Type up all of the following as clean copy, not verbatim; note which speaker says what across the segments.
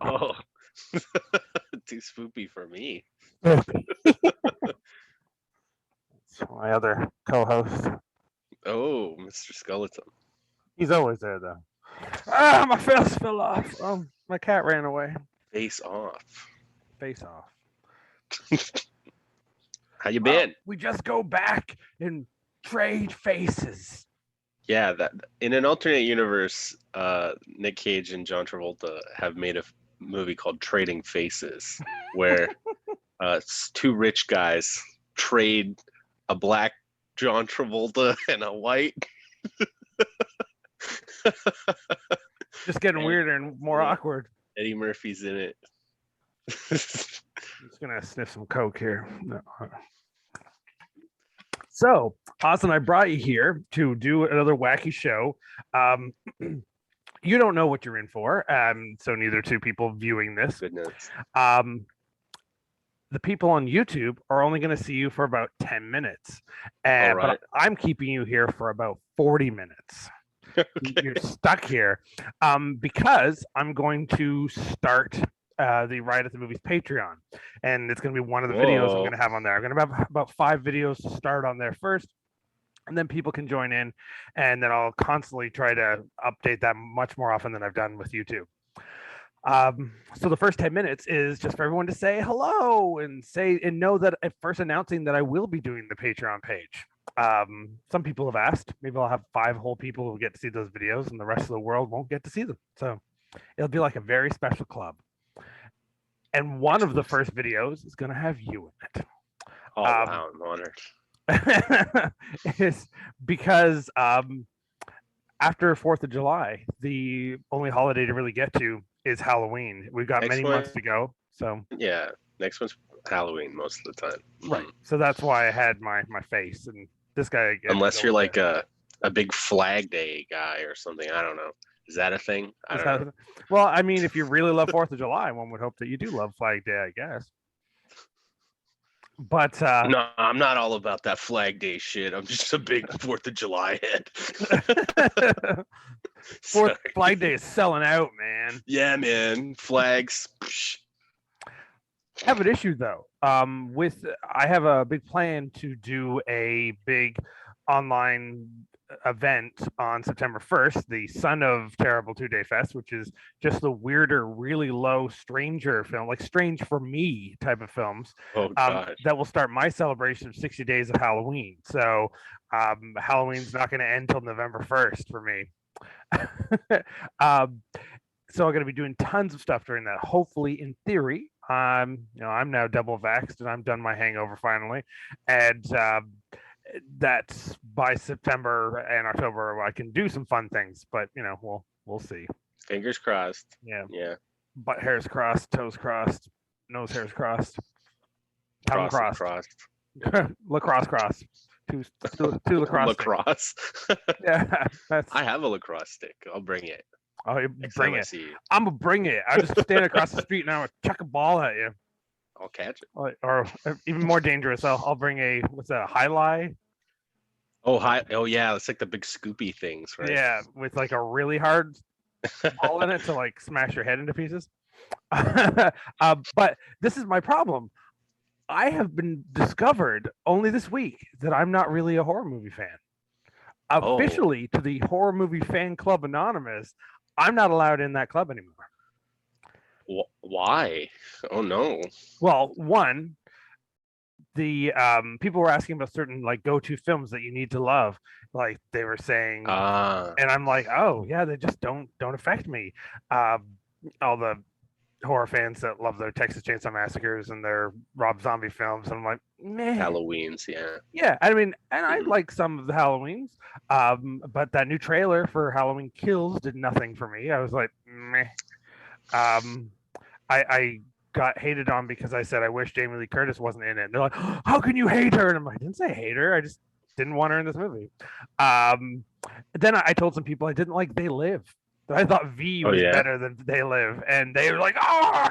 Speaker 1: Oh, too spoopy for me.
Speaker 2: It's my other co-host.
Speaker 1: Oh, Mr. Skeleton.
Speaker 2: He's always there though. Ah, my face fell off. My cat ran away.
Speaker 1: Face off.
Speaker 2: Face off.
Speaker 1: How you been?
Speaker 2: We just go back and trade faces.
Speaker 1: Yeah, that in an alternate universe, Nick Cage and John Travolta have made a movie called Trading Faces, where two rich guys trade a black John Travolta and a white.
Speaker 2: Just getting weirder and more awkward.
Speaker 1: Eddie Murphy's in it.
Speaker 2: I'm just gonna sniff some coke here. No. So, Austin, I brought you here to do another wacky show. You don't know what you're in for, so neither do people viewing this.
Speaker 1: Goodness.
Speaker 2: The people on YouTube are only going to see you for about 10 minutes,
Speaker 1: right.
Speaker 2: But I'm keeping you here for about 40 minutes.
Speaker 1: Okay.
Speaker 2: You're stuck here because I'm going to start the Riot at the Movies Patreon, and it's going to be one of the videos I'm going to have on there. I'm going to have about 5 videos to start on there first, and then people can join in, and then I'll constantly try to update that much more often than I've done with YouTube. So the first 10 minutes is just for everyone to say hello and know that at first announcing that I will be doing the Patreon page. Some people have asked, maybe I'll have 5 whole people who get to see those videos and the rest of the world won't get to see them. So it'll be like a very special club. And one of the first videos is going to have you in it.
Speaker 1: Oh, wow, I'm honored.
Speaker 2: It's because after 4th of July, the only holiday to really get to is Halloween. We've got many months to go. So
Speaker 1: yeah, next one's Halloween most of the time.
Speaker 2: Right. So that's why I had my face. And this guy,
Speaker 1: unless you're like a big Flag Day guy or something, I don't know. Is that a thing? I don't know.
Speaker 2: Well, I mean, if you really love 4th of July, one would hope that you do love Flag Day, I guess. But
Speaker 1: no, I'm not all about that Flag Day shit. I'm just a big 4th of July head.
Speaker 2: Flag Day is selling out, man.
Speaker 1: Yeah, man. Flags.
Speaker 2: I have an issue though. I have a big plan to do a big online event on September 1st, the Son of Terrible 2-Day Fest, which is just the weirder, really low, stranger film, like Strange for Me type of films. That will start my celebration of 60 days of Halloween. So Halloween's not going to end till November 1st for me. So I'm going to be doing tons of stuff during that. Hopefully, in theory, I'm now double vaxxed and I'm done my hangover finally, and that's by September and October I can do some fun things. But we'll see.
Speaker 1: Fingers crossed.
Speaker 2: Yeah. Butt hairs crossed, toes crossed, nose hairs crossed, tongue crossed. Lacrosse cross. Two lacrosse.
Speaker 1: Lacrosse.
Speaker 2: Yeah,
Speaker 1: I have a lacrosse stick. I'll bring it.
Speaker 2: Oh, you bring it. I'm gonna bring it. I just stand across the street and I'll chuck a ball at you.
Speaker 1: I'll catch it.
Speaker 2: Or even more dangerous, I'll bring a high lie?
Speaker 1: Oh yeah, it's like the big scoopy things, right?
Speaker 2: Yeah, with like a really hard ball in it to like smash your head into pieces. But this is my problem. I have been discovered only this week that I'm not really a horror movie fan. Officially, to the Horror Movie Fan Club Anonymous, I'm not allowed in that club anymore.
Speaker 1: Why? Oh no.
Speaker 2: Well, one, the people were asking about certain like go-to films that you need to love, like they were saying, and I'm like, oh yeah, they just don't affect me. All the horror fans that love their Texas Chainsaw Massacres and their Rob Zombie films, and I'm like, meh.
Speaker 1: Halloweens,
Speaker 2: yeah. I mean, and I like some of the Halloweens, but that new trailer for Halloween Kills did nothing for me. I was like, meh. I got hated on because I said I wish Jamie Lee Curtis wasn't in it. And they're like, how can you hate her? And I'm like, I didn't say hate her. I just didn't want her in this movie. Then I told some people I didn't like They Live. I thought V was better than They Live. And they were like,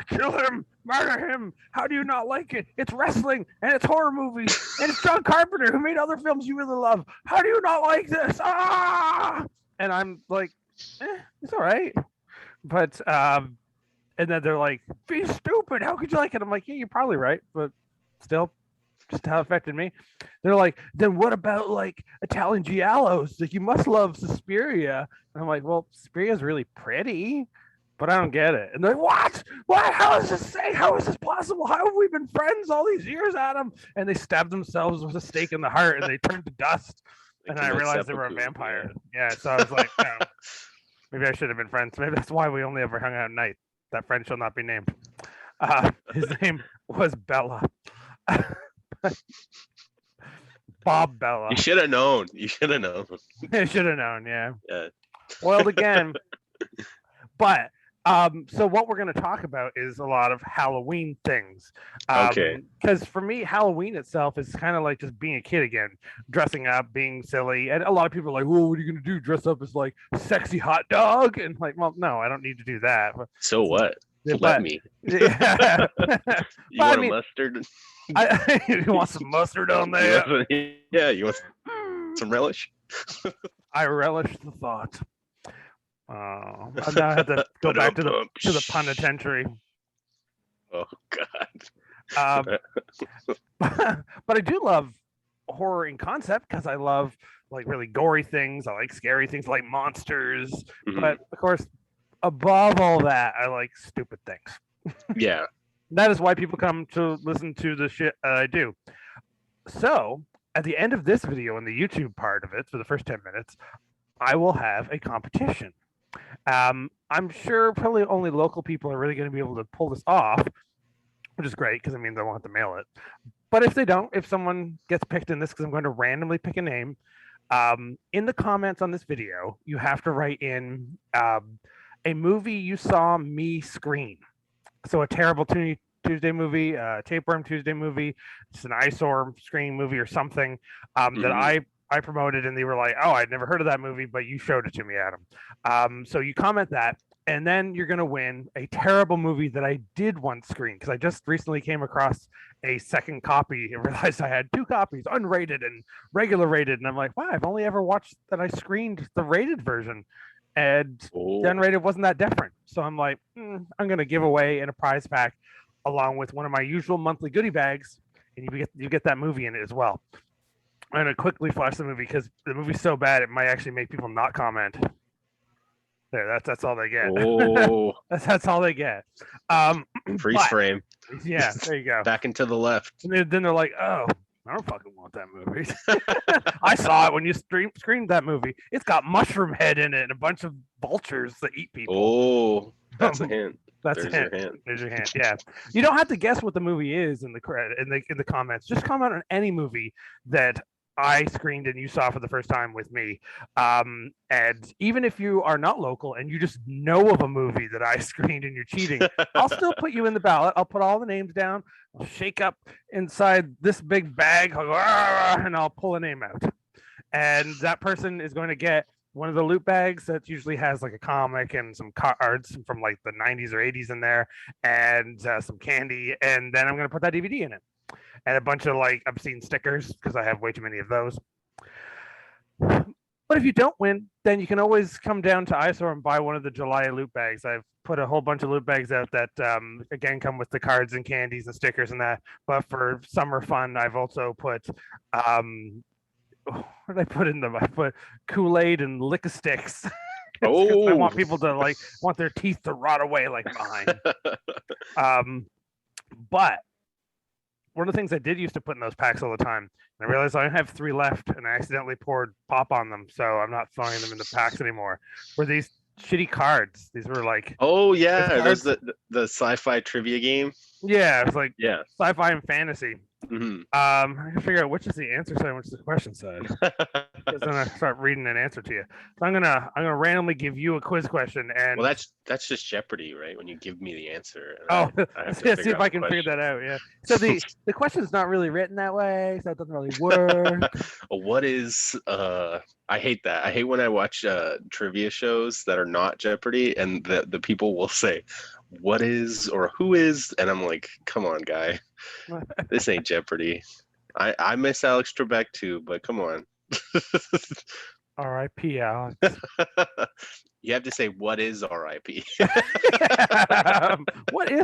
Speaker 2: kill him, murder him. How do you not like it? It's wrestling and it's horror movies. And it's John Carpenter who made other films you really love. How do you not like this? And I'm like, it's all right. But And then they're like, "Be stupid. How could you like it?" I'm like, "Yeah, you're probably right, but still, just how it affected me." They're like, "Then what about like Italian giallos? Like you must love Suspiria." And I'm like, "Well, Suspiria is really pretty, but I don't get it." And they're like, "What? What? How is this say? How is this possible? How have we been friends all these years, Adam?" And they stabbed themselves with a stake in the heart, and they turned to dust. And I realized they were a vampire. Yeah, so I was like, "Oh, maybe I should have been friends. Maybe that's why we only ever hung out at night. That friend shall not be named." His name was Bella. Bob Bella.
Speaker 1: You should have known. You should have known.
Speaker 2: I should have known. Yeah.
Speaker 1: Yeah.
Speaker 2: Foiled again. But so what we're going to talk about is a lot of Halloween things.
Speaker 1: Okay.
Speaker 2: Because for me, Halloween itself is kind of like just being a kid again, dressing up, being silly. And a lot of people are like, "Well, what are you going to do? Dress up as like sexy hot dog?" And like, well, no, I don't need to do that.
Speaker 1: So what?
Speaker 2: Yeah,
Speaker 1: Let me.
Speaker 2: Yeah.
Speaker 1: You want a mustard?
Speaker 2: You want some mustard on there?
Speaker 1: Yeah, you want some relish?
Speaker 2: I relish the thought. Oh, now I have to go back to the penitentiary.
Speaker 1: Oh God.
Speaker 2: But I do love horror in concept because I love like really gory things. I like scary things like monsters.
Speaker 1: Mhm.
Speaker 2: But of course, above all that, I like stupid things.
Speaker 1: Yeah.
Speaker 2: That is why people come to listen to the shit I do. So at the end of this video, in the YouTube part of it, for the first 10 minutes, I will have a competition. I'm sure probably only local people are really going to be able to pull this off, which is great because I mean they won't have to mail it. But if they don't, if someone gets picked in this, because I'm going to randomly pick a name, in the comments on this video, you have to write in a movie you saw me screen. So a terrible Tuesday movie, Tapeworm Tuesday movie, just an eyesore screen movie or something that I promoted, and they were like, "Oh, I'd never heard of that movie, but you showed it to me, Adam." So you comment that, and then you're gonna win a terrible movie that I did once screen because I just recently came across a second copy and realized I had two copies, unrated and regular rated, and I'm like, "Wow, I've only ever watched that I screened the rated version." And the unrated wasn't that different. So I'm like, I'm going to give away in a prize pack along with one of my usual monthly goodie bags, and you get that movie in it as well. I'm going to quickly flash the movie because the movie's so bad it might actually make people not comment. There, that's all they get.
Speaker 1: Oh,
Speaker 2: that's all they get.
Speaker 1: Freeze frame.
Speaker 2: Yeah, there you go.
Speaker 1: Back and to the left.
Speaker 2: And then they're like, "Oh, I don't fucking want that movie." I saw it when you screened that movie. It's got mushroom head in it and a bunch of vultures that eat people.
Speaker 1: Oh, that's a hint.
Speaker 2: That's a hint. There's your hint. Yeah, you don't have to guess what the movie is in the comments. Just comment on any movie that I screened and you saw for the first time with me. And even if you are not local and you just know of a movie that I screened and you're cheating, I'll still put you in the ballot. I'll put all the names down. I'll shake up inside this big bag, and I'll pull a name out. And that person is going to get one of the loot bags that usually has like a comic and some cards from like the 90s or 80s in there, and some candy. And then I'm going to put that DVD in it. And a bunch of like obscene stickers because I have way too many of those. But if you don't win, then you can always come down to Eyesore and buy one of the July loot bags. I've put a whole bunch of loot bags out that again come with the cards and candies and stickers and that. But for summer fun, I've also put what did I put in them? I put Kool-Aid and lick sticks.
Speaker 1: Oh,
Speaker 2: I want people to want their teeth to rot away like mine. But one of the things I did used to put in those packs all the time, and I realized I have 3 left, and I accidentally poured pop on them, so I'm not throwing them in the packs anymore. Were these shitty cards? These were like,
Speaker 1: oh yeah, there's the sci-fi trivia game.
Speaker 2: Yeah, it was like sci-fi and fantasy.
Speaker 1: Mm-hmm.
Speaker 2: I can figure out which is the answer side and which is the question side. Because then I start reading an answer to you. So I'm gonna randomly give you a quiz question, and
Speaker 1: well, that's just Jeopardy, right? When you give me the answer.
Speaker 2: Oh, see if I can figure that out. Yeah. So the question's not really written that way, so it doesn't really work.
Speaker 1: What is I hate that. I hate when I watch trivia shows that are not Jeopardy, and the people will say, "What is" or "Who is," and I'm like, "Come on, guy, this ain't Jeopardy." I miss Alex Trebek too, but come on.
Speaker 2: R.I.P. Alex.
Speaker 1: You have to say, "What is R.I.P.?"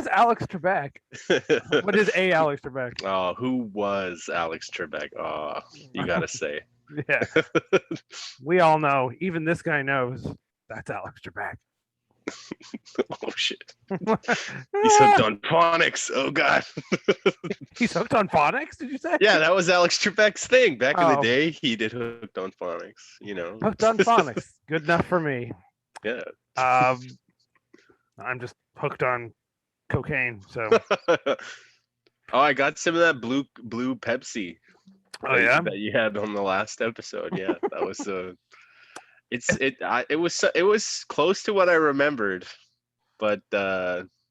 Speaker 2: is Alex Trebek? What is a Alex Trebek?
Speaker 1: Oh, who was Alex Trebek? Oh, you gotta say.
Speaker 2: Yeah. We all know. Even this guy knows that's Alex Trebek.
Speaker 1: Oh shit. He's hooked on phonics. Oh god.
Speaker 2: He's hooked on phonics, did you say?
Speaker 1: Yeah, that was Alex Trebek's thing. Back in the day, he did Hooked on Phonics, you know.
Speaker 2: Hooked on phonics. Good enough for me.
Speaker 1: Yeah.
Speaker 2: I'm just hooked on cocaine, so
Speaker 1: Oh, I got some of that blue Pepsi.
Speaker 2: Oh yeah,
Speaker 1: that you had on the last episode. Yeah, that was it was close to what I remembered, but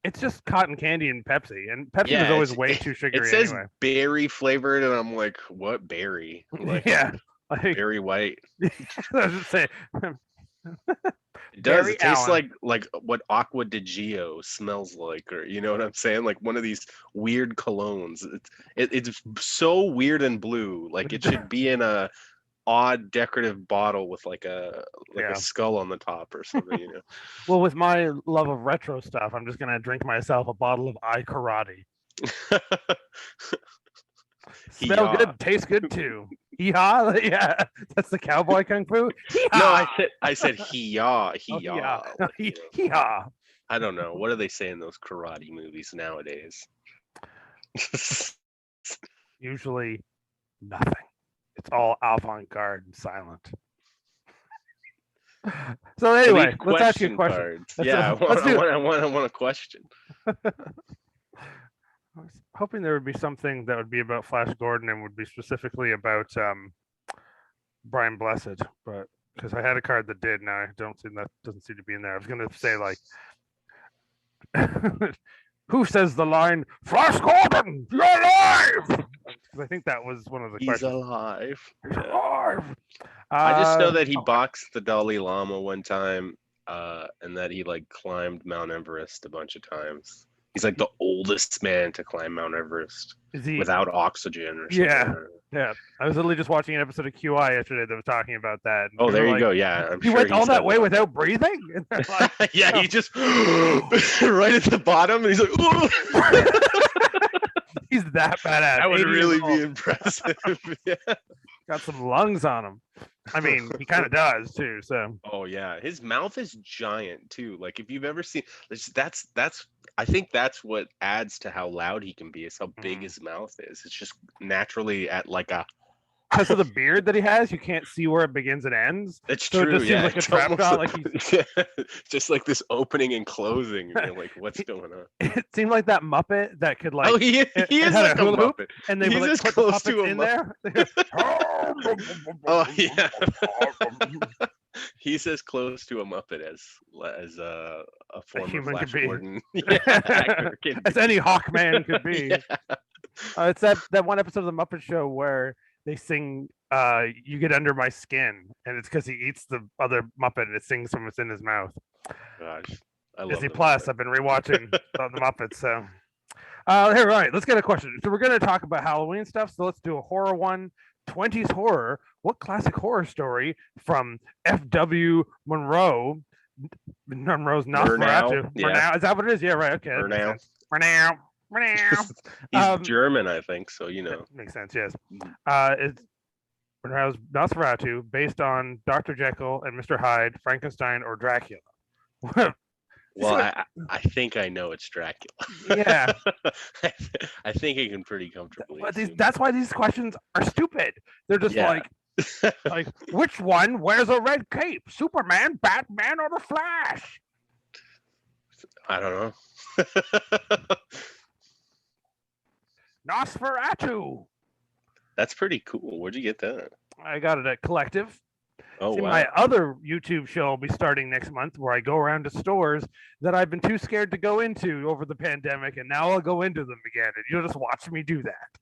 Speaker 2: it's just cotton candy and Pepsi, and Pepsi
Speaker 1: yeah,
Speaker 2: was always way too sugary.
Speaker 1: It says
Speaker 2: anyway.
Speaker 1: berry flavored, and I'm like, what berry? Like,
Speaker 2: yeah, like,
Speaker 1: berry white.
Speaker 2: I was just saying.
Speaker 1: It does. It tastes like what Aqua di Gio smells like, or you know what I'm saying? Like one of these weird colognes. It's so weird and blue. Like it should be in a odd decorative bottle with like a skull on the top or something. You know.
Speaker 2: Well, with my love of retro stuff, I'm just gonna drink myself a bottle of I Karate. Smell good, taste good too. Hee-haw, yeah, that's the cowboy kung fu. Hee-haw!
Speaker 1: No, I said hee-haw, hee-haw.
Speaker 2: Hee-haw.
Speaker 1: I don't know. What do they say in those karate movies nowadays?
Speaker 2: Usually nothing. It's all avant-garde and silent. So anyway, let's ask you a question.
Speaker 1: Yeah, I want a question.
Speaker 2: I was hoping there would be something that would be about Flash Gordon and would be specifically about Brian Blessed, but because I had a card that did, now I don't see that doesn't seem to be in there. I was gonna say like, who says the line "Flash Gordon, you're alive"? Because I think that was one of the questions.
Speaker 1: He's alive.
Speaker 2: He's alive.
Speaker 1: I just know that he boxed the Dalai Lama one time, and that he like climbed Mount Everest a bunch of times. He's like the oldest man to climb Mount Everest without oxygen or something.
Speaker 2: Yeah. I was literally just watching an episode of QI yesterday that was talking about that.
Speaker 1: Oh, there you go. Yeah,
Speaker 2: he went all that way without breathing.
Speaker 1: Like, yeah, he just right at the bottom, and he's like,
Speaker 2: he's that badass.
Speaker 1: That would really be impressive. Yeah.
Speaker 2: Got some lungs on him. I mean, he kind of does too. So.
Speaker 1: Oh yeah, his mouth is giant too. Like if you've ever seen, that's I think that's what adds to how loud he can be. Is how big his mouth is. It's just naturally at like a.
Speaker 2: Because of the beard that he has, you can't see where it begins and ends.
Speaker 1: That's true. It just
Speaker 2: seems like a trap shot. Like he's...
Speaker 1: just like this opening and closing. You're like, what's going on?
Speaker 2: It seemed like that Muppet that could like.
Speaker 1: Oh, he is like a Muppet.
Speaker 2: And they would like put the puppets in there.
Speaker 1: Oh yeah. He's as close to a Muppet as a former Flash Gordon
Speaker 2: as any Hawkman could be. Yeah. It's that one episode of the Muppet Show where they sing "You Get Under My Skin," and it's because he eats the other Muppet and it sings from within his mouth.
Speaker 1: Gosh, I love
Speaker 2: Disney Plus. I've been rewatching the Muppets. So, here, right. Let's get a question. So we're going to talk about Halloween stuff. So let's do a horror one. 20s horror. What classic horror story from F.W. Monroe's Nosferatu?
Speaker 1: Yeah.
Speaker 2: Is that what it is? Yeah, right. Okay. Murnau.
Speaker 1: He's German, I think. So you know.
Speaker 2: Makes sense. Yes. It's Monroe's Nosferatu, based on Dr. Jekyll and Mr. Hyde, Frankenstein, or Dracula.
Speaker 1: Well, I think I know it's Dracula.
Speaker 2: Yeah.
Speaker 1: I think I can pretty comfortably.
Speaker 2: That's why these questions are stupid. They're just like which one wears a red cape? Superman, Batman, or the Flash?
Speaker 1: I don't know.
Speaker 2: Nosferatu.
Speaker 1: That's pretty cool. Where'd you get that?
Speaker 2: I got it at Collective.
Speaker 1: Oh, wow.
Speaker 2: My other YouTube show will be starting next month, where I go around to stores that I've been too scared to go into over the pandemic, and now I'll go into them again, and you'll just watch me do that.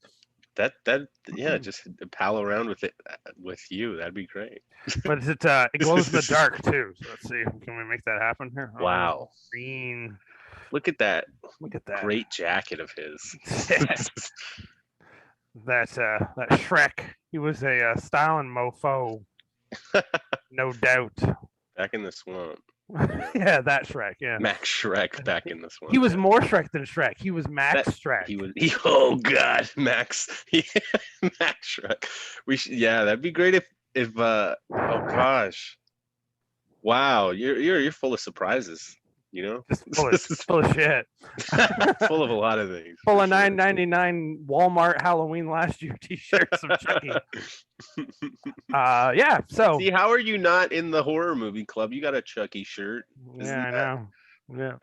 Speaker 1: Yeah, just pal around with it with you. That'd be great.
Speaker 2: But it glows in the dark too. So let's see, can we make that happen here?
Speaker 1: Wow,
Speaker 2: green.
Speaker 1: Look at that!
Speaker 2: Look at that
Speaker 1: great jacket of his.
Speaker 2: that Shrek. He was a styling mofo. No doubt.
Speaker 1: Back in the swamp.
Speaker 2: Yeah, that Shrek. Yeah,
Speaker 1: Max Shrek back in this one.
Speaker 2: he was
Speaker 1: yeah.
Speaker 2: more Shrek than Shrek. He was Max
Speaker 1: That
Speaker 2: Shrek.
Speaker 1: oh god, Max Max Shrek. Yeah, that'd be great if oh gosh. Wow, you're full of surprises, you know?
Speaker 2: Just full of shit.
Speaker 1: Full of a lot of things.
Speaker 2: Full
Speaker 1: for
Speaker 2: of
Speaker 1: sure.
Speaker 2: $9.99 Walmart Halloween last year t-shirts of Chucky. Yeah. So
Speaker 1: See, how are you not in the horror movie club? You got a Chucky shirt.
Speaker 2: yeah, I know. Yeah,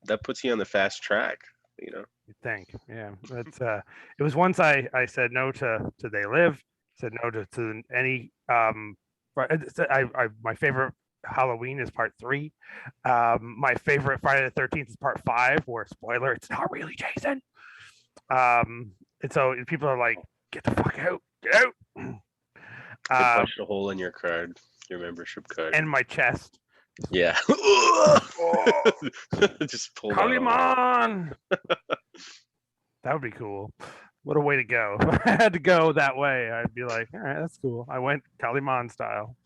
Speaker 1: That puts you on the fast track, you know.
Speaker 2: you think. Yeah, that's it was once I said no to They Live, said no to any my favorite Halloween is part 3. My favorite Friday the 13th is part 5, where spoiler, it's not really Jason. And so people are like, get the fuck out, get out.
Speaker 1: You punched a hole in your card, your membership card.
Speaker 2: And my chest.
Speaker 1: Yeah. Just pull
Speaker 2: Kaliman. That would be cool. What a way to go. If I had to go that way, I'd be like, all right, that's cool. I went Kaliman style.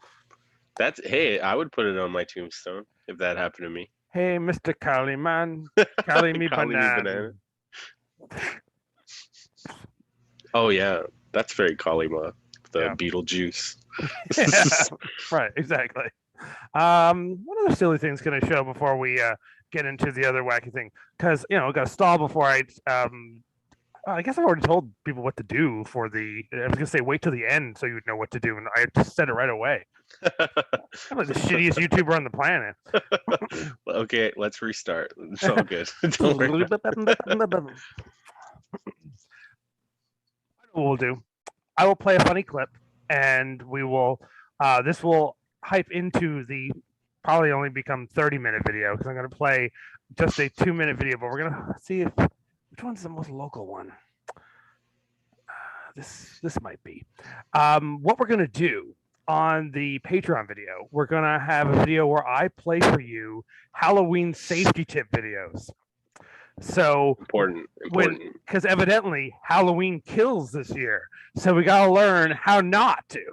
Speaker 1: Hey, I would put it on my tombstone if that happened to me.
Speaker 2: Hey, Mr. Kaliman, Kali me banana.
Speaker 1: Oh yeah, that's very Kalima, the Beetlejuice.
Speaker 2: Yeah, right, exactly. What other silly things can I show before we get into the other wacky thing? Because got to stall before I guess I've already told people what to do for the. I was gonna say wait till the end so you'd know what to do, and I just said it right away. I'm like the shittiest YouTuber on the planet.
Speaker 1: Okay, let's restart. It's all good. Don't worry.
Speaker 2: What we'll do, I will play a funny clip, and we will. This will hype into the probably only become 30-minute video because I'm going to play just a 2-minute video, but we're going to see which one's the most local one. This might be. What we're going to do on the Patreon video, we're going to have a video where I play for you Halloween safety tip videos. So
Speaker 1: important
Speaker 2: because evidently Halloween kills this year, so we got to learn how not to.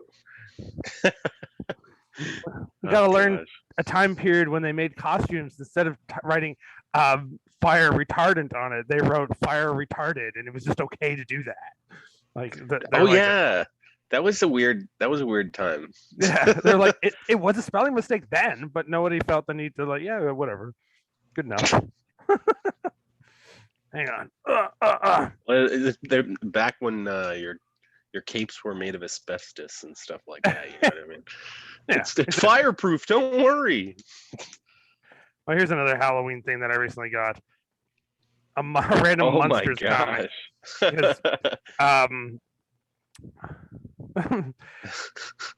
Speaker 2: We got to learn a time period when they made costumes instead of writing fire retardant on it, they wrote fire retarded, and it was just okay to do that. Like,
Speaker 1: that was a weird time.
Speaker 2: Yeah, they're like it was a spelling mistake then, but nobody felt the need to whatever, good enough. Hang on.
Speaker 1: They're back when your capes were made of asbestos and stuff like that. You know what I mean? Yeah, it's fireproof. Don't worry.
Speaker 2: Well, here's another Halloween thing that I recently got. A random Monsters comic.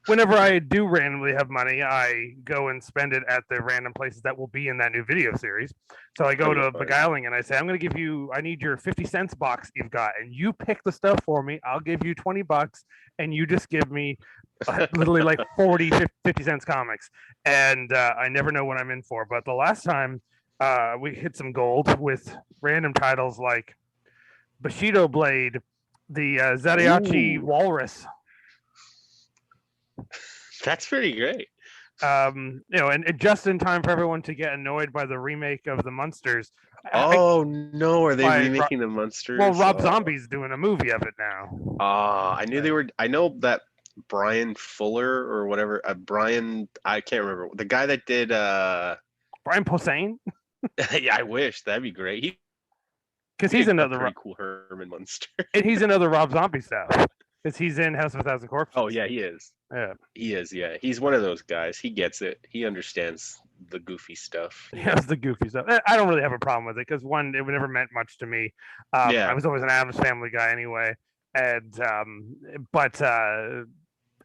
Speaker 2: Whenever I do randomly have money, I go and spend it at the random places that will be in that new video series. So I go to Beguiling and I say, I need your 50 cents box you've got, and you pick the stuff for me. I'll give you $20 and you just give me literally like 50 cents comics. And I never know what I'm in for. But the last time we hit some gold with random titles like Bushido Blade, the Zariachi Walrus.
Speaker 1: That's pretty great.
Speaker 2: And just in time for everyone to get annoyed by the remake of the Munsters.
Speaker 1: Are they remaking the Munsters?
Speaker 2: Well, Rob Zombie's doing a movie of it now.
Speaker 1: I knew they were. I know that Brian Fuller or whatever. I can't remember the guy that did.
Speaker 2: Brian Posehn.
Speaker 1: Yeah, I wish that'd be great.
Speaker 2: Because he's another
Speaker 1: cool Herman Munster,
Speaker 2: and he's another Rob Zombie stuff. Because he's in House of a Thousand Corpses.
Speaker 1: Oh yeah, he is.
Speaker 2: Yeah,
Speaker 1: he is. Yeah, he's one of those guys. He gets it. He understands the goofy stuff.
Speaker 2: He has the goofy stuff. I don't really have a problem with it because one, it never meant much to me. I was always an Addams Family guy anyway, and but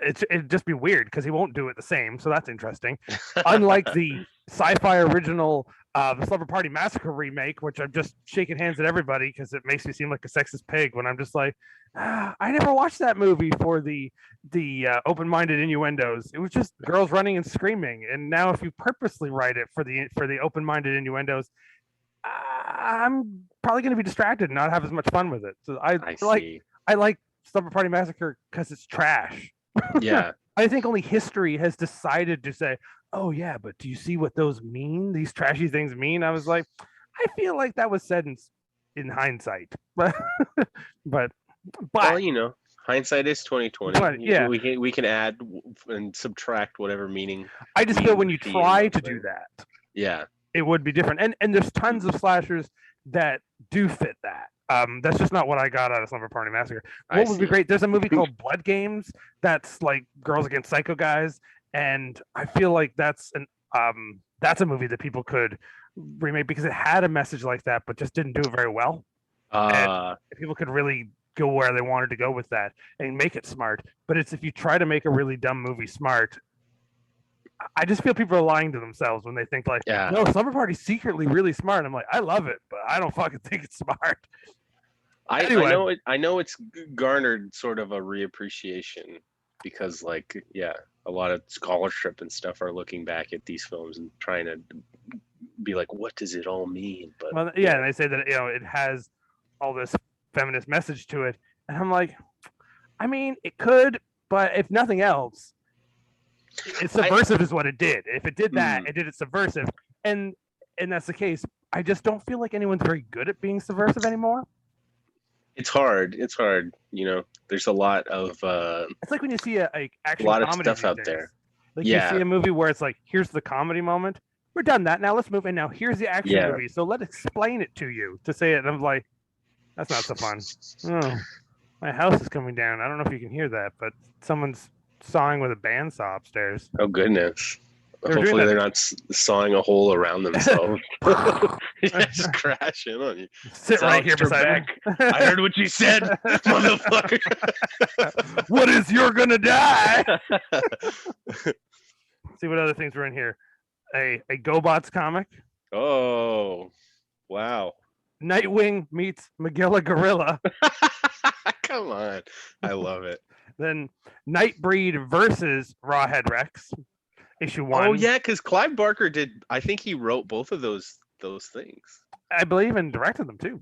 Speaker 2: it'd just be weird because he won't do it the same. So that's interesting. Unlike the sci-fi original, the Slumber Party Massacre remake, which I'm just shaking hands at everybody because it makes me seem like a sexist pig when I'm just like, I never watched that movie for the open-minded innuendos. It was just girls running and screaming. And now if you purposely write it for the open-minded innuendos, I'm probably going to be distracted and not have as much fun with it. So I like Slumber Party Massacre because it's trash.
Speaker 1: Yeah.
Speaker 2: I think only history has decided to say, oh yeah, but do you see what those mean? These trashy things mean? I was like, I feel like that was said in hindsight, but but
Speaker 1: Well,
Speaker 2: but
Speaker 1: hindsight is 2020.
Speaker 2: yeah,
Speaker 1: We can add and subtract whatever meaning
Speaker 2: I just feel
Speaker 1: we
Speaker 2: when you
Speaker 1: see in
Speaker 2: try
Speaker 1: those
Speaker 2: to do
Speaker 1: things.
Speaker 2: that,
Speaker 1: Yeah.
Speaker 2: it would be different. And there's tons of slashers that do fit that. That's just not what I got out of Slumber Party Massacre.
Speaker 1: I
Speaker 2: What would be
Speaker 1: see.
Speaker 2: great? There's a movie called Blood Games that's like girls against psycho guys, and I feel like that's a movie that people could remake because it had a message like that, but just didn't do it very well. And
Speaker 1: Uh,
Speaker 2: people could really go where they wanted to go with that and make it smart. But it's if you try to make a really dumb movie smart, I just feel people are lying to themselves when they think like,
Speaker 1: yeah.
Speaker 2: no, Slumber Party's secretly really smart. I'm like, I love it, but I don't fucking think it's smart.
Speaker 1: I
Speaker 2: Anyway.
Speaker 1: know it. I know it's garnered sort of a reappreciation because, like, yeah, a lot of scholarship and stuff are looking back at these films and trying to be like, what does it all mean? But
Speaker 2: Well, yeah, and they say that it has all this feminist message to it, and I'm like, I mean, it could, but if nothing else, it's subversive is what it did. If it did that, it did it subversive, and that's the case. I just don't feel like anyone's very good at being subversive anymore.
Speaker 1: It's hard. It's hard. There's a lot of
Speaker 2: it's like when you see a action
Speaker 1: lot of
Speaker 2: comedy
Speaker 1: stuff
Speaker 2: these
Speaker 1: out
Speaker 2: days.
Speaker 1: there.
Speaker 2: Like
Speaker 1: Yeah.
Speaker 2: you see a movie where it's like, here's the comedy moment. We're done that. Now let's move. And now here's the action
Speaker 1: Yeah.
Speaker 2: movie. So let's explain it to you to say it. And I'm like, that's not so fun. Oh, my house is coming down. I don't know if you can hear that, but someone's sawing with a bandsaw upstairs.
Speaker 1: Oh goodness.
Speaker 2: They're doing
Speaker 1: Hopefully
Speaker 2: that.
Speaker 1: they're not sawing a hole around themselves. Just crash in on you.
Speaker 2: Sit right here beside me.
Speaker 1: I heard what you said, motherfucker.
Speaker 2: What is you're gonna die? See what other things were in here. A GoBots comic.
Speaker 1: Oh, wow.
Speaker 2: Nightwing meets Magilla Gorilla.
Speaker 1: Come on. I love it.
Speaker 2: Then Nightbreed versus Rawhead Rex. Issue 1.
Speaker 1: Oh yeah, because Clive Barker did. I think he wrote both of those things.
Speaker 2: I believe, and directed them too.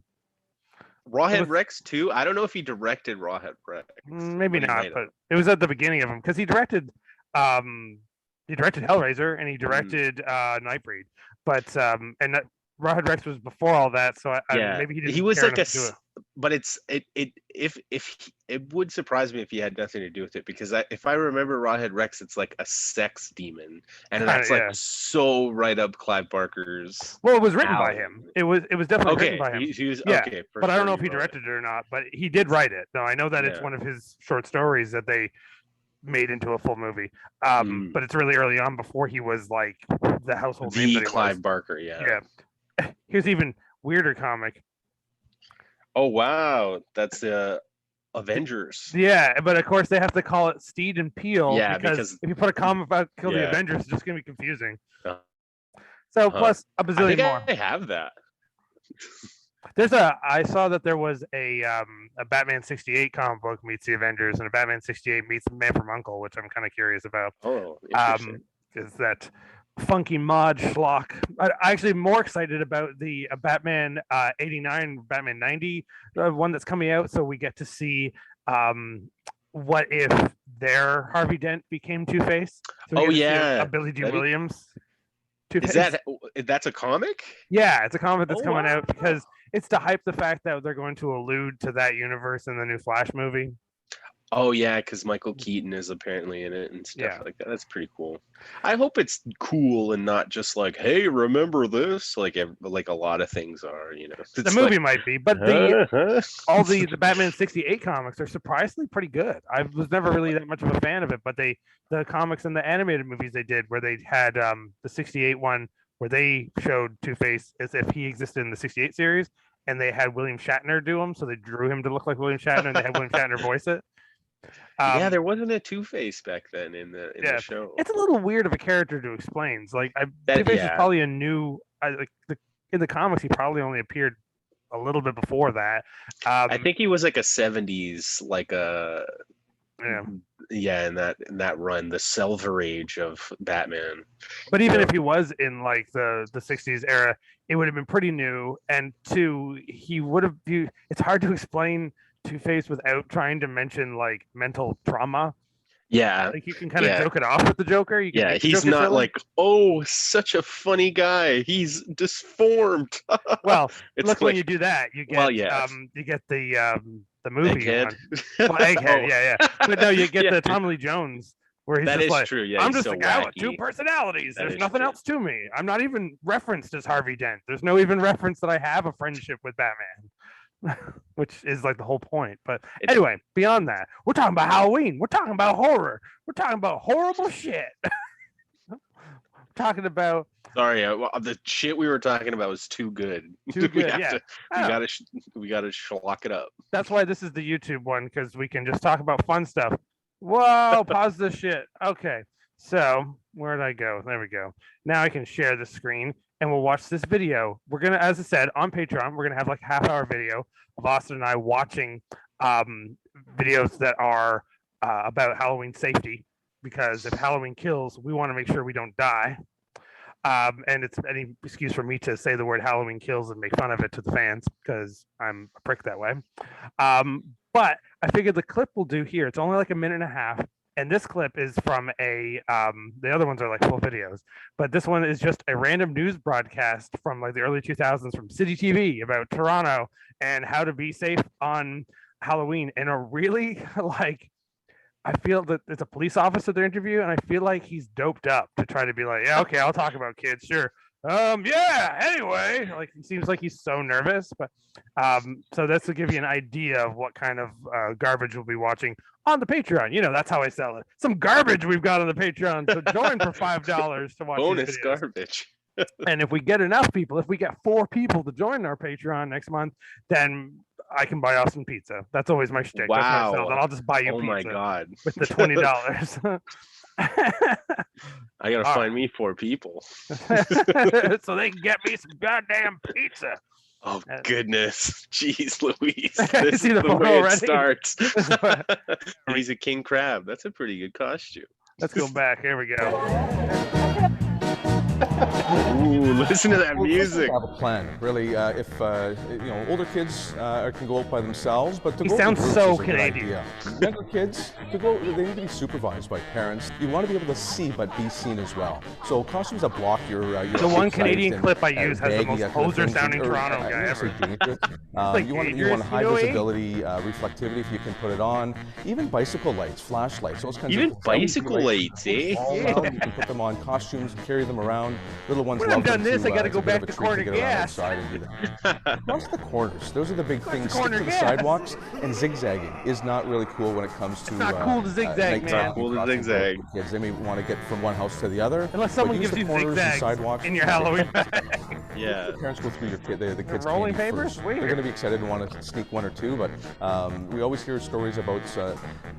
Speaker 1: Rawhead Rex too. I don't know if he directed Rawhead Rex.
Speaker 2: Maybe not, but it was at the beginning of him because he directed Hellraiser and he directed Nightbreed, but and Rawhead Rex was before all that, so maybe he didn't.
Speaker 1: He was like but it would surprise me if he had nothing to do with it because if I remember Rawhead Rex, it's like a sex demon, and that's like so right up Clive Barker's.
Speaker 2: Well, it was written by him. It was definitely written by him.
Speaker 1: He was,
Speaker 2: yeah,
Speaker 1: okay,
Speaker 2: but I don't know if he directed it or not. But he did write it. No, I know that it's one of his short stories that they made into a full movie. But it's really early on before he was like the household name. The
Speaker 1: Clive Barker, yeah.
Speaker 2: Here's even weirder comic.
Speaker 1: Oh wow, that's the Avengers.
Speaker 2: Yeah, but of course they have to call it Steed and Peel.
Speaker 1: Yeah,
Speaker 2: because if you put a comic about Kill the Avengers, it's just gonna be confusing. So plus a bazillion more.
Speaker 1: I have that.
Speaker 2: I saw that there was a Batman 68 comic book meets the Avengers and a Batman 68 meets Man from U.N.C.L.E., which I'm kind of curious about.
Speaker 1: Oh, interesting.
Speaker 2: Is that funky mod schlock? I'm actually more excited about the Batman 89, Batman 90 one that's coming out. So we get to see what if their Harvey Dent became Two-Face. So a Billy D. Williams.
Speaker 1: Two-Face. That's a comic?
Speaker 2: Yeah, it's a comic that's coming out because it's to hype the fact that they're going to allude to that universe in the new Flash movie.
Speaker 1: Oh yeah, because Michael Keaton is apparently in it and stuff like that. That's pretty cool. I hope it's cool and not just like, hey, remember this? Like a lot of things are,
Speaker 2: The movie might be, but all the Batman 68 comics are surprisingly pretty good. I was never really that much of a fan of it, but the comics and the animated movies they did where they had the 68 one where they showed Two-Face as if he existed in the 68 series, and they had William Shatner do him, so they drew him to look like William Shatner, and they had William Shatner voice it.
Speaker 1: There wasn't a Two-Face back then in the show.
Speaker 2: It's a little weird of a character to explain. It's like Two-Face is probably a new. In the comics, he probably only appeared a little bit before that.
Speaker 1: I think he was like a 70s, like a in that run, the Silver Age of Batman.
Speaker 2: But even if he was in like the 60s era, it would have been pretty new. And two, he would have. It's hard to explain Two-Face without trying to mention like mental trauma.
Speaker 1: Yeah.
Speaker 2: Like you can kind of joke it off with the Joker. You can make the
Speaker 1: he's
Speaker 2: Joker
Speaker 1: not
Speaker 2: silly.
Speaker 1: like, oh, such a funny guy. He's disformed.
Speaker 2: Well,
Speaker 1: It's
Speaker 2: look,
Speaker 1: like,
Speaker 2: when you do that, you get you get the movie
Speaker 1: Egghead.
Speaker 2: one. Well, Egghead, yeah. But no, you get the Tommy Lee Jones where he's
Speaker 1: that
Speaker 2: just
Speaker 1: is
Speaker 2: like,
Speaker 1: true. Yeah,
Speaker 2: I'm
Speaker 1: he's
Speaker 2: just
Speaker 1: so
Speaker 2: a guy
Speaker 1: wacky.
Speaker 2: with two personalities.
Speaker 1: That
Speaker 2: There's
Speaker 1: is
Speaker 2: nothing
Speaker 1: true.
Speaker 2: else to me. I'm not even referenced as Harvey Dent. There's no even reference that I have a friendship with Batman, which is like the whole point. But anyway, beyond that, we're talking about Halloween. We're talking about horror. We're talking about horrible shit. We're talking about.
Speaker 1: Sorry, the shit we were talking about was too good.
Speaker 2: Too good,
Speaker 1: we gotta schlock it up.
Speaker 2: That's why this is the YouTube one, because we can just talk about fun stuff. Whoa, pause this shit. Okay, so where did I go? There we go. Now I can share the screen and we'll watch this video. We're gonna, as I said, on Patreon, we're gonna have like a half-hour video of Austin and I watching videos that are about Halloween safety, because if Halloween kills, we want to make sure we don't die. And it's any excuse for me to say the word Halloween kills and make fun of it to the fans, because I'm a prick that way. But I figured the clip we'll do here, it's only like a minute and a half. And this clip is from the other ones are like full videos, but this one is just a random news broadcast from like the early 2000s from City TV about Toronto and how to be safe on Halloween. And a really like, I feel that it's a police officer they're interviewing, and I feel like he's doped up to try to be like, yeah, okay, I'll talk about kids, sure. Yeah, anyway, like he seems like he's so nervous, but so that's to give you an idea of what kind of garbage we'll be watching on the Patreon. You know, that's how I sell it. Some garbage we've got on the Patreon. So join for $5 to watch
Speaker 1: bonus garbage.
Speaker 2: And if we get enough people, if we get 4 people to join our Patreon next month, then I can buy Austin pizza. That's always my shtick.
Speaker 1: Wow.
Speaker 2: That's I'll just buy you pizza.
Speaker 1: Oh my god.
Speaker 2: With the $20.
Speaker 1: I gotta find me 4 people.
Speaker 2: So they can get me some goddamn pizza.
Speaker 1: Oh goodness. Jeez Louise. This is the way
Speaker 2: already?
Speaker 1: It starts. He's a king crab. That's a pretty good costume.
Speaker 2: Let's go back. Here we go.
Speaker 1: Ooh, listen to that music.
Speaker 3: Have a plan, really. If older kids can go out by themselves, but to
Speaker 2: he
Speaker 3: go
Speaker 2: sounds so Canadian.
Speaker 3: Younger kids they need to be supervised by parents. You want to be able to see, but be seen as well. So costumes that block your
Speaker 2: the one Canadian clip I use has the most poser-sounding Toronto guy ever.
Speaker 3: You want high visibility, reflectivity if you can put it on. Even bicycle lights, flashlights, those kinds of things.
Speaker 1: Bicycle lights, eh?
Speaker 3: You can put them on costumes and carry them around. Little ones
Speaker 2: when
Speaker 3: love
Speaker 2: I've done
Speaker 3: them
Speaker 2: this,
Speaker 3: too.
Speaker 2: I got to go back
Speaker 3: to
Speaker 2: corner gas.
Speaker 3: Across the corners, those are the big things. Stick to the sidewalks, and zigzagging is not really cool when it comes to.
Speaker 2: It's not cool to zigzag, man.
Speaker 1: Not cool to zigzag.
Speaker 3: Kids, they may want to get from one house to the other.
Speaker 2: Unless someone gives you zigzags in your Halloween bag.
Speaker 1: Yeah.
Speaker 3: The parents go through the kids'
Speaker 2: rolling papers.
Speaker 3: They're going to be excited and want to sneak 1 or 2, but we always hear stories about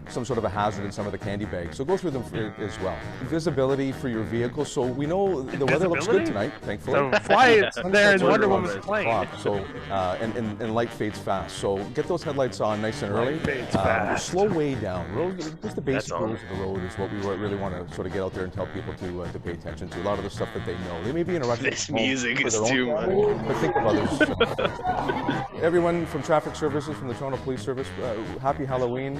Speaker 3: some sort of a hazard in some of the candy bags. So go through them as well. Visibility for your vehicle. So we know the weather looks good tonight, thankfully.
Speaker 2: So fly it there in Wonder Woman's plane.
Speaker 3: So and light fades fast. So get those headlights on nice and early. Slow way down. Just the basic rules of the road is what we really want to sort of get out there and tell people to pay attention to. A lot of the stuff that they know. They may be interrupted.
Speaker 1: This music is too much.
Speaker 3: But think of others. Everyone from traffic services, from the Toronto Police Service, happy Halloween.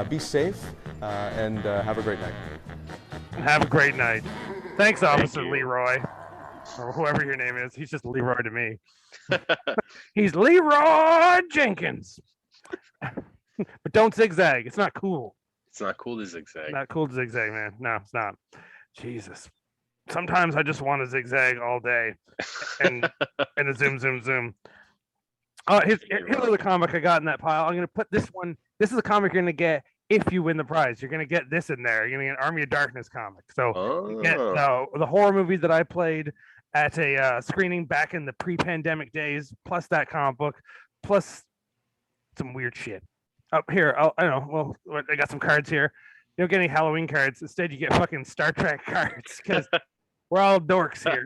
Speaker 3: Be safe and have a great night.
Speaker 2: Have a great night. Thanks, Officer Leroy. Or whoever your name is. He's just Leroy to me. He's Leroy Jenkins. But don't zigzag. It's not cool.
Speaker 1: It's not cool to zigzag.
Speaker 2: Not cool to zigzag, man. No, it's not. Jesus. Sometimes I just want to zigzag all day and a zoom. Here's another comic I got in that pile. I'm going to put this one. This is a comic you're going to get if you win the prize. You're going to get this in there. You're going to get an Army of Darkness comic. So you get the horror movies that I played at a screening back in the pre-pandemic days, plus that comic book, plus some weird shit. Up here, I don't know. Well, I got some cards here. You don't get any Halloween cards. Instead, you get fucking Star Trek cards because we're all dorks here.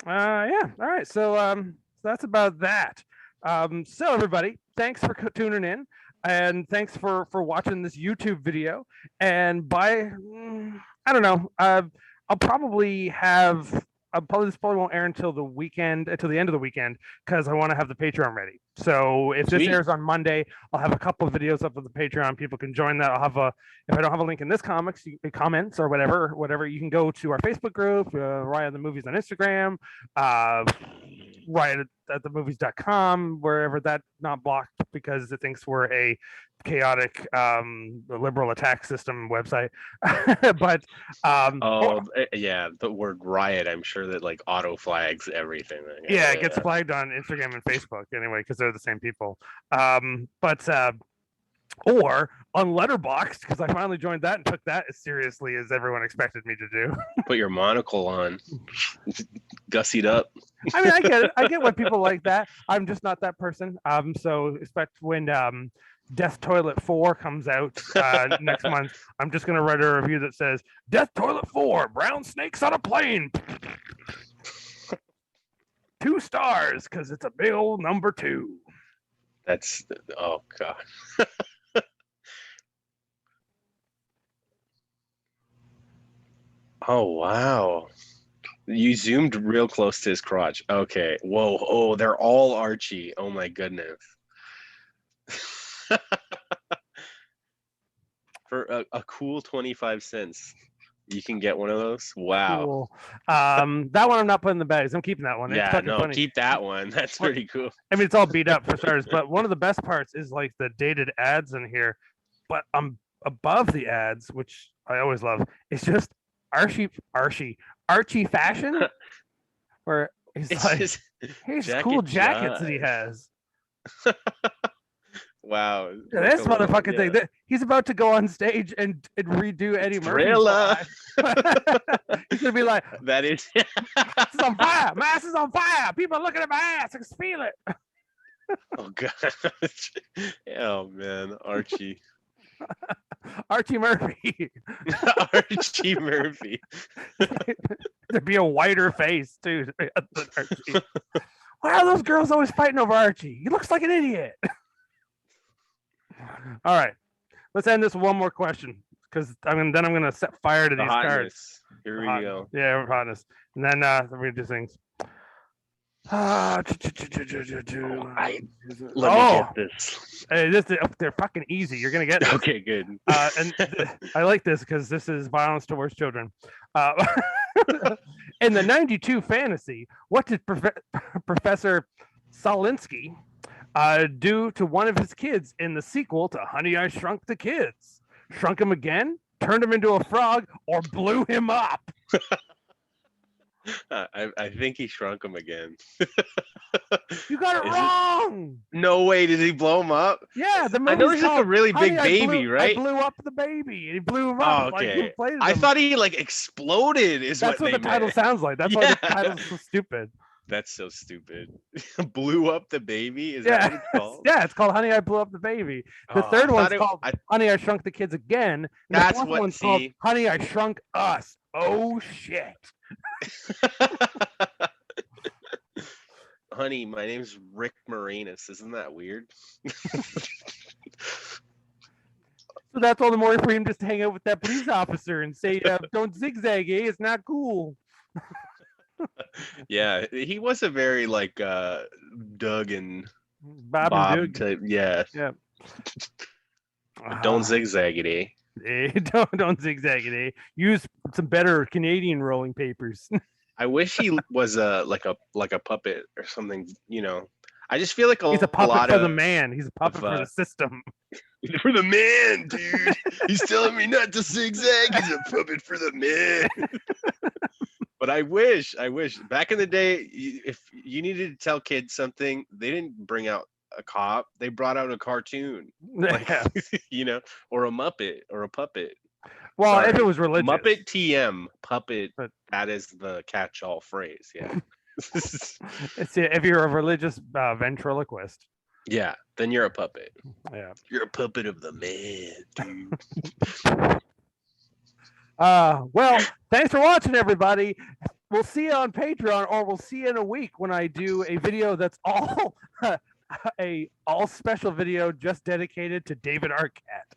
Speaker 2: Yeah. All right. So that's about that. So everybody, thanks for tuning in, and thanks for watching this YouTube video. And I don't know. I'll probably have this probably won't air until the weekend, until the end of the weekend, because I want to have the Patreon ready. So if this airs on Monday, I'll have a couple of videos up on the Patreon. People can join that. I'll have if I don't have a link in this comments or whatever, you can go to our Facebook group, Riot at the Movies on Instagram, Riot at the movies.com, wherever that's not blocked because it thinks we're a chaotic liberal attack system website. But
Speaker 1: yeah, the word riot, I'm sure that like auto flags everything.
Speaker 2: Yeah, it gets flagged on Instagram and Facebook anyway because they're the same people. Or on Letterboxd, because I finally joined that and took that as seriously as everyone expected me to do.
Speaker 1: Put your monocle on, gussied up.
Speaker 2: I mean, I get it. I get why people like that. I'm just not that person. So expect when Death Toilet 4 comes out next month, I'm just gonna write a review that says Death Toilet 4, brown snakes on a plane. 2 stars because it's a big old number 2.
Speaker 1: That's oh god. Oh wow. You zoomed real close to his crotch. Okay. Whoa. Oh, they're all Archie. Oh my goodness. For a cool 25 cents, you can get one of those. Wow.
Speaker 2: Cool. That one I'm not putting in the bags. I'm keeping that one.
Speaker 1: Yeah,
Speaker 2: it's funny.
Speaker 1: Keep that one. That's pretty cool.
Speaker 2: I mean, it's all beat up for starters, but one of the best parts is like the dated ads in here. But above the ads, which I always love, it's just Archie fashion, where he's
Speaker 1: It's
Speaker 2: like,
Speaker 1: just
Speaker 2: here's cool jackets that he has.
Speaker 1: Wow.
Speaker 2: This motherfucking thing. He's about to go on stage and redo Eddie Murphy's line. He's gonna be like,
Speaker 1: that is
Speaker 2: ass is on fire. My ass is on fire. People are looking at my ass. I can feel it.
Speaker 1: Oh god. Oh man, Archie.
Speaker 2: Archie Murphy.
Speaker 1: Archie Murphy.
Speaker 2: There'd be a whiter face too. Why are those girls always fighting over Archie? He looks like an idiot. All right, let's end this with one more question because I'm gonna set fire to these cards.
Speaker 1: Here we go.
Speaker 2: Yeah, hotness, and then read these things.
Speaker 1: Let me get this.
Speaker 2: Hey, they're fucking easy. You're gonna get this.
Speaker 1: Okay, good.
Speaker 2: And I like this because this is violence towards children. In the 92 fantasy, what did Professor Solinsky do to one of his kids in the sequel to Honey, I Shrunk the Kids? Shrunk him again, turned him into a frog, or blew him up?
Speaker 1: I think he shrunk him again.
Speaker 2: You got it wrong.
Speaker 1: No way. Did he blow him up?
Speaker 2: Yeah,
Speaker 1: I know he's like a really big baby, right?
Speaker 2: I blew up the baby, and he blew him up.
Speaker 1: Oh, okay. I thought he like exploded. That's
Speaker 2: what the title sounds like. That's why the title's so stupid.
Speaker 1: That's so stupid. Blew up the baby? Is that what it's called?
Speaker 2: Yeah, it's called Honey, I Blew Up the Baby. The third one's called Honey, I Shrunk the Kids Again.
Speaker 1: That's
Speaker 2: the fourth one's called Honey, I Shrunk Us. Oh, shit.
Speaker 1: Honey, my name's Rick Moranis. Isn't that weird?
Speaker 2: So that's all the more for him just to hang out with that police officer and say, don't zigzag, eh? It's not cool.
Speaker 1: Yeah, he was a very like Doug and
Speaker 2: Bob and Doug
Speaker 1: type. Yeah. Don't zigzag it, eh?
Speaker 2: Don't zigzag it, eh? Use some better Canadian rolling papers.
Speaker 1: I wish he was like a puppet or something. You know, I just feel like
Speaker 2: he's a puppet for the man. He's a puppet for the system.
Speaker 1: For the man, dude. He's telling me not to zigzag. He's a puppet for the man. But I wish back in the day, if you needed to tell kids something, they didn't bring out a cop. They brought out a cartoon, like, you know, or a Muppet or a puppet.
Speaker 2: Well, if it was religious.
Speaker 1: Muppet TM, puppet, that is the catch-all phrase, yeah.
Speaker 2: If you're a religious ventriloquist.
Speaker 1: Yeah, then you're a puppet.
Speaker 2: Yeah.
Speaker 1: You're a puppet of the man, dude.
Speaker 2: Well, thanks for watching, everybody. We'll see you on Patreon, or we'll see you in a week when I do a video that's all all special video just dedicated to David Arquette.